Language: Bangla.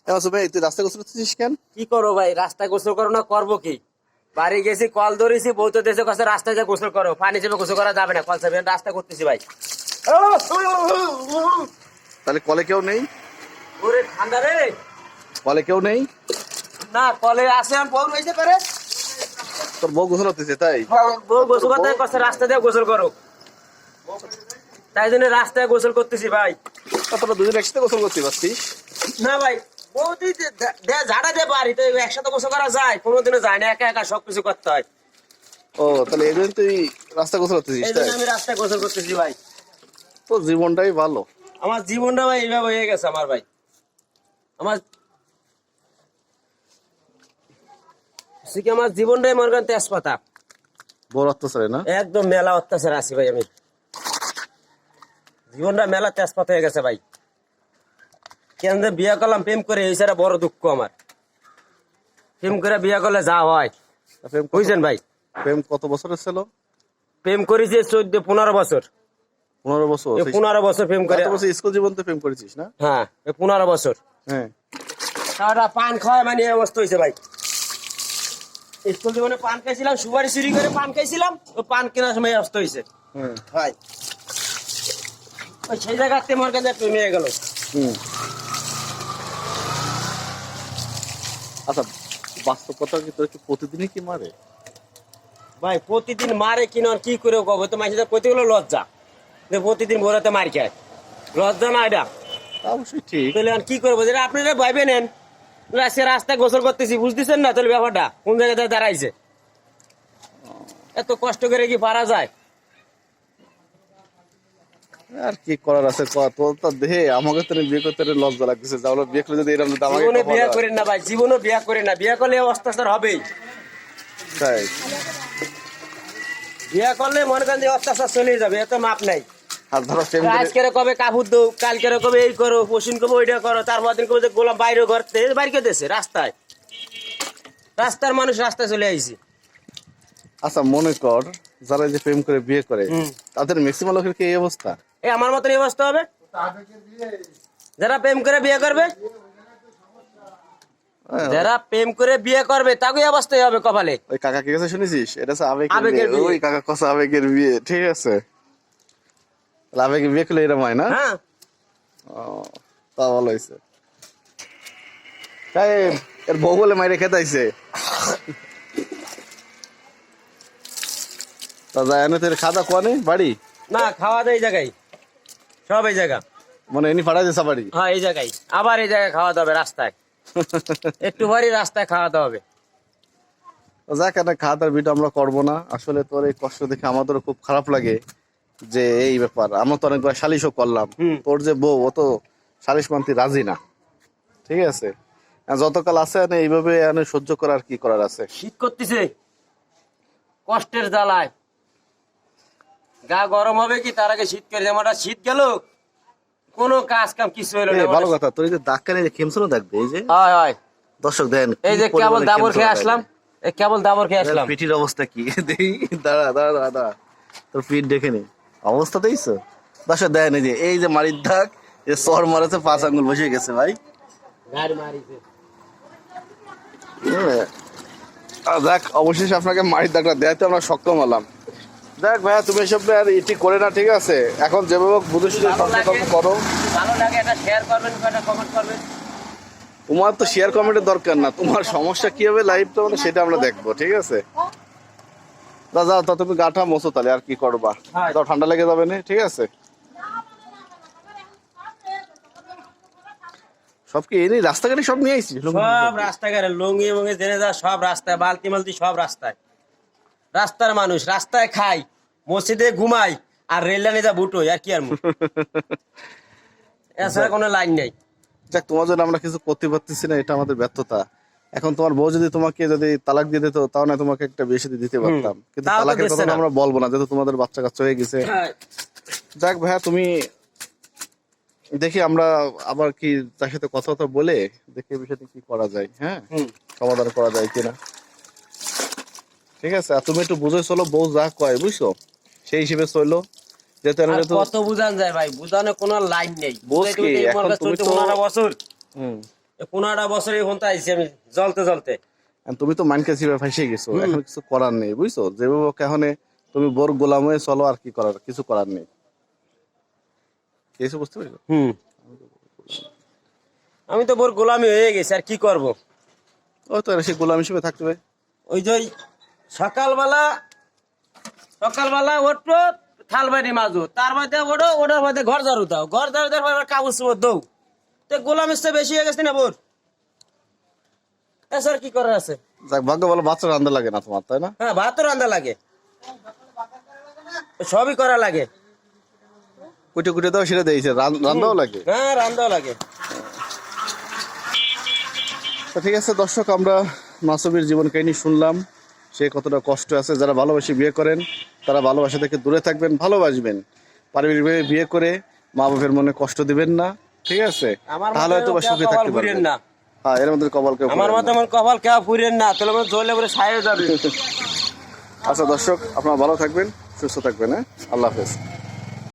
ভাই তুই রাস্তা গোসল করতেছিস কেন? কি করো ভাই, রাস্তায় গোসল করো না করবো কি? বাড়ি গেছি, কল ধরেছি, বউ তো দেশে কাছে রাস্তায় যা গোসল করো, পানি চেপে গোসল করা যাবে না, কল চেপে রাস্তা করতেছি ভাই। তাহলে কলে কেউ নেই? ওরে ঠান্ডা রে। কলে কেউ নেই? না কলে আসে, আমি বউ হইতে পারে। তোর বউ গোসল করতেছে তাই? বউ গোসল করতে কাছে রাস্তা দিয়ে গোসল করো, তাই জন্য রাস্তায় গোসল করতেছি ভাই। তোরা দুজন একসাথে গোসল করতে পারছিস? না ভাই, বউ ঝাড়া দিয়ে পারি তো একসাথে গোসল করা যায়? কোনোদিনও যায় না, একা একা সবকিছু করতে হয়। ও তাহলে এই জন্য তুই রাস্তা গোসল করতেছিস এই তাই? জন্য আমি রাস্তায় গোসল করতেছি ভাই। তোর জীবনটাই ভালো। আমার জীবনটা ভাই এইভাবে হয়ে গেছে আমার ভাই। আমার আমার জীবনটাই মনে করেন তেজপাতা। বড় অত্যাচারে না? একদম মেলা অত্যাচার আছি ভাই আমি। জীবনটা মেলা তেজপাতা হয়ে গেছে ভাই। কেন যে বিয়ে করলাম প্রেম করে, এই সেটা বড় দুঃখ আমার। প্রেম করে বিয়ে করলে যা হয় বুঝছেন ভাই। প্রেম কত বছরের ছিল? প্রেম করেছি 14-15 বছর। 15 বছর? 15 বছর প্রেম করে। স্কুল জীবন তো প্রেম করেছিস না? হ্যাঁ 15 বছর। হ্যাঁ সারা পান খাওয়া মানে এই অবস্থা হয়েছে ভাই। স্কুল জীবনে পান খাইছিলাম, সুপারি চুরি করে পান খাইছিলাম, ও পান কেনার সময় এই অবস্থা হয়েছে ভাই। ওই সেই জায়গাতে আমার কাছে প্রেমে হয়ে গেল। আচ্ছা বাস্তব কথা কি, তোর কি প্রতিদিনই কি মারে? ভাই প্রতিদিন মারে কিনা কি করে কব, তো মাঝে কইতে গেলো লজ্জা যে প্রতিদিন ভোরাতে মার খায়, লজ্জা না এটা? অবশ্যই ঠিক। তাহলে আর কি করবো, যেটা আপনারা ভাইবে নেন। সে রাস্তায় গোসল করতেছি, বুঝতেছেন না তাহলে ব্যাপারটা কোন জায়গায় দাঁড়াইছে? এত কষ্ট করে কি পারা যায়? আর কি করার আছে, তোর তো দেহে আমাকে তো বিয়ে করতে লজ্জা লাগতেছে। তাহলে বিয়ে করলে যদি এরকম জীবনে বিয়ে করেন না ভাই, জীবনে বিয়ে করেন না। বিয়ে করলে অত্যাচার হবেই। তাই বিয়ে করলে মনে করেন যে অত্যাচার চলে যাবে, এত মাপ নাই। আর ধরো আজকে কবে কাপড় দৌ, কালকে কবে এই করো, পশুন কবে ওইটা করো, তারপর দিন কবে গোলাম বাইরে ঘরতে বাইরে দিয়েছে রাস্তায়। রাস্তার মানুষ রাস্তায় চলে আইছি। আচ্ছা মনে কর যারা যে প্রেম করে বিয়ে করে তাদের ম্যাক্সিমাম লোকের কি এই অবস্থা? এই আমার মতন এই অবস্থা হবে। যারা প্রেম করে বিয়ে করবে, যারা প্রেম করে বিয়ে করবে তাকে অবস্থায় হবে কপালে। ওই কাকা কি কাছে শুনেছিস? এটা হচ্ছে আবেগের আবেগের বিয়ে। বিয়ে। ওই কাকা কষা আবেগের বিয়ে, ঠিক আছে? আবেগের বিয়ে করলে এরকম হয় না? হ্যাঁ ও তা ভালো হয়েছে। তাই এর বউ বলে মাইরে খেতাইছে। তা যায় না তোর খাওয়া দাওয়া কোয়ানে বাড়ি? না, খাওয়া দাওয়া এই জায়গায়, সব এই জায়গা। মানে এনি ফাড়া দিয়েছে বাড়ি? হ্যাঁ এই জায়গায়, আবার এই জায়গায় খাওয়া দাওয়া রাস্তায়। একটু পরই রাস্তায় খাওয়া দাওয়া হবে। যাক একটা খাওয়া দাওয়ার ভিডিও আমরা করবো না। আসলে তোর এই কষ্ট দেখে আমাদেরও খুব খারাপ লাগে যে এই ব্যাপার। আমরা তো অনেকবার সালিশও করলাম, তোর যে বউ ও তো সালিশ মানতে রাজি না, ঠিক আছে? যতকাল আছে এইভাবে সহ্য করার কি করার আছে? শীত করতেছে, কষ্টের জ্বালায় গা গরম হবে কি তার আগে শীত করে যেমন শীত গেল, কোনো কাজ কাম কিছু হলো না। ভালো কথা, তোর এই যে দাগখানে যে খেমছানো দেখবে, এই যে হয় হয় দর্শক দেন, এই যে কেবল দাবর খেয়ে আসলাম, এই কেবল দাবর খেয়ে আসলাম। পিঠির অবস্থা কি দেখি, দাঁড়া দাঁড়া দাঁড়া, তোর পিঠ দেখে নি অবস্থা দেখছো? দর্শক দেন এই যে মারির দাগ, যে সর মারেছে 5 আঙ্গুল বসে গেছে ভাই। দেখ অবশেষে আপনাকে মারির দাগটা দেখাতে আমরা সক্ষম হলাম। দেখ ভাইয়া তুমি এসব আর এটি করে না, ঠিক আছে? এখন যেভাবে বুঝে শুনে করো। ভালো লাগে এটা শেয়ার করবেন, এটা কমেন্ট করবেন। তোমার তো শেয়ার কমেন্টের দরকার না, তোমার সমস্যা কি হবে লাইভটা মানে সেটা আমরা দেখবো, ঠিক আছে? যাও তা তুমি গাটা মোছো তাহলে, আর কি করবা? যাও, ঠান্ডা লেগে যাবে না, ঠিক আছে? সব কি এই রাস্তাঘাটে সব নিয়ে আইছি? সব রাস্তাঘাটে লুঙ্গি মুঙ্গি জেনে যা, সব রাস্তায় বালতি মালতি সব রাস্তায়। রাস্তার মানুষ রাস্তায় খাই, মসজিদে ঘুমাই, আর রেল লাইনে যা বুট হই, আর কি আর এছাড়া কোনো লাইন নেই। যাক, তোমার জন্য আমরা কিছু করতে পারতেছি না, এটা আমাদের ব্যর্থতা। এখন তোমার বউ যদি তোমাকে তালাক দিয়ে দিত, তাও না তোমাকে একটা বিয়ে শাদী দিতে পারতাম, কিন্তু তালাকের কথা আমরা বলবো না, যেহেতু তোমাদের বাচ্চা কাচ্চা হয়ে গেছে। যাক ভাইয়া, তুমি দেখি আমরা আবার কি তার সাথে কথা বলে দেখি বিষয়টা কি করা যায়, হ্যাঁ সমাধান করা যায় কিনা, ঠিক আছে? আর তুমি একটু বুঝে চলো, বউ যা কয় বুঝছো সেই হিসেবে চলো। কত বুঝান যায় ভাই, বুঝানো কোনো লাইন নেই। বছর 15টা বছর এখন তো আইছি আমি জ্বলতে জ্বলতে। আর তুমি তো মাইনকে জিভে ফাঁসিয়ে গেছো, এখন কিছু করার নেই বুঝছো, যেভাবে হোক এখন তুমি বোর গোলাম হয়ে চলো, আর কি করার, কিছু করার নেই। কিছু বুঝতে পারছো? আমি তো বোর গোলামি হয়ে গেছি, আর কি করব? ওই তো সে গোলাম হিসেবে থাকতে হবে। ওই যে সকালবেলা ওঠো, থাল বাড়ি মাজো, তার মধ্যে ওঠো, ওটার মধ্যে ঘর ঝাড়ু দাও, ঘর ঝাড়ু দেওয়ার পর কাগজ চোপড় দৌ। তো গোলামি তো বেশি হয়ে গেছে না বোর? এছাড়া কি করার আছে? যাক, ভাগ্য ভালো বাচ্চা রান্না লাগে না তোমার, তাই না? হ্যাঁ, ভাতও রান্না লাগে, সবই করা লাগে। কুটে কুটে দাও, সেটা দিয়েছে, রান্নাও লাগে। হ্যাঁ, রান্নাও লাগে। তো ঠিক আছে দর্শক, আমরা মাসুমের জীবন কাহিনী শুনলাম, সে কতটা কষ্ট আছে। যারা ভালোবাসি বিয়ে করেন তারা ভালোবাসা থেকে দূরে থাকবেন, ভালোবাসবেন। পারিবারিকভাবে বিয়ে করে মা বাবার মনে কষ্ট দিবেন না, ঠিক আছে? তাহলে হয়তো বা সুখে থাকতে পারবেন না। হ্যাঁ, এর মধ্যে কপাল কেউ আমার মতে আমার কপাল কেউ ফুরেন না, তাহলে আমার জ্বলে পরে ছায়া যাবে। আচ্ছা দর্শক, আপনারা ভালো থাকবেন, সুস্থ থাকবেন, হ্যাঁ, আল্লাহ হাফেজ।